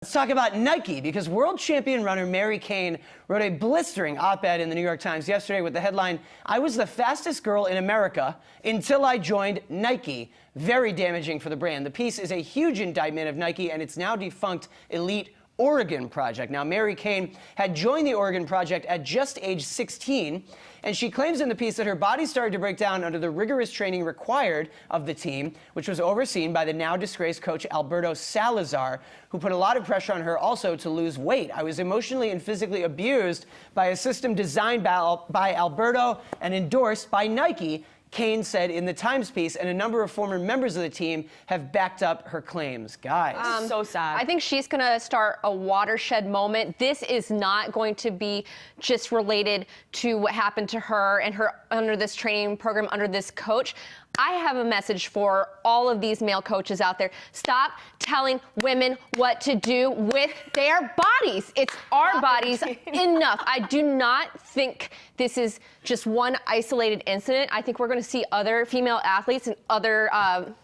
Let's talk about Nike, because world champion runner Mary Cain wrote a blistering op-ed in the New York Times yesterday with the headline, "I was the fastest girl in America until I joined Nike." Very damaging for the brand. The piece is a huge indictment of Nike and its now defunct elite Oregon Project. Now, Mary Cain had joined the Oregon Project at just age 16, and she claims in the piece that her body started to break down under the rigorous training required of the team, which was overseen by the now disgraced coach Alberto Salazar, who put a lot of pressure on her also to lose weight. "I was emotionally and physically abused by a system designed by Alberto and endorsed by Nike," Cain said in the Times piece, and a number of former members of the team have backed up her claims. Guys. So sad. I think she's going to start a watershed moment. This is not going to be just related to what happened to her and her under this training program, under this coach. I have a message for all of these male coaches out there. Stop telling women what to do with their bodies. It's our bodies. Enough. I do not think this is just one isolated incident. I think we're going to see other female athletes and other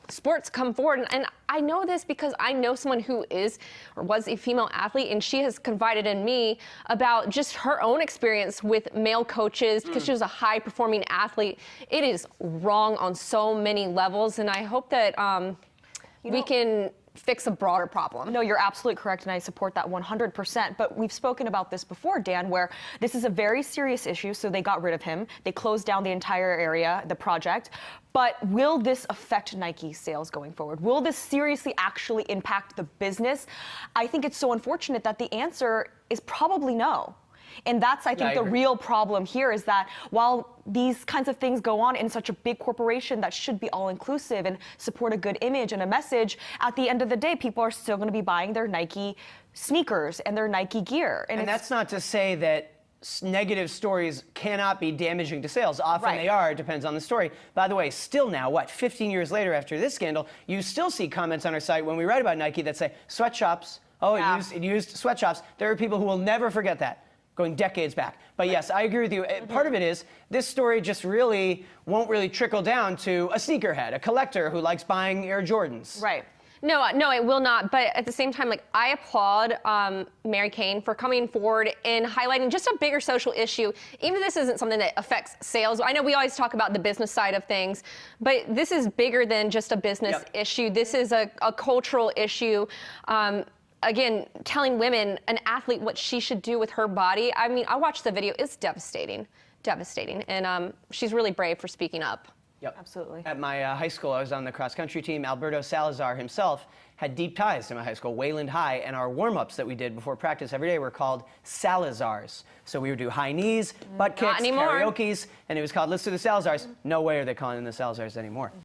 sports come forward. And I know this because I know someone who is or was a female athlete, and she has confided in me about just her own experience with male coaches because she was a high-performing athlete. It is wrong on so many levels, and I hope that we can fix a broader problem. No, you're absolutely correct, and I support that 100%. But we've spoken about this before, Dan, where this is a very serious issue, so they got rid of him. They closed down the entire area, the project. But will this affect Nike's sales going forward? Will this seriously actually impact the business? I think it's so unfortunate that the answer is probably no. And that's, I think, the real problem here is that while these kinds of things go on in such a big corporation that should be all-inclusive and support a good image and a message, at the end of the day, people are still going to be buying their Nike sneakers and their Nike gear. And that's not to say that negative stories cannot be damaging to sales. Often they are. It depends on the story. By the way, still now, 15 years later after this scandal, you still see comments on our site when we write about Nike that say, sweatshops, it used sweatshops. There are people who will never forget that, going decades back. But yes, I agree with you. Part of it is this story just won't really trickle down to a sneakerhead, a collector who likes buying Air Jordans. Right. No, it will not. But at the same time, I applaud Mary Cain for coming forward and highlighting just a bigger social issue. Even if this isn't something that affects sales. I know we always talk about the business side of things, but this is bigger than just a business issue. This is a cultural issue. Again, telling women, an athlete, what she should do with her body. I mean, I watched the video. It's devastating. And she's really brave for speaking up. Yep. Absolutely. At my high school, I was on the cross-country team. Alberto Salazar himself had deep ties to my high school, Wayland High, and our warm-ups that we did before practice every day were called Salazars. So we would do high knees, butt kicks, karaoke's, and it was called Let's Do the Salazars. No way are they calling them the Salazars anymore.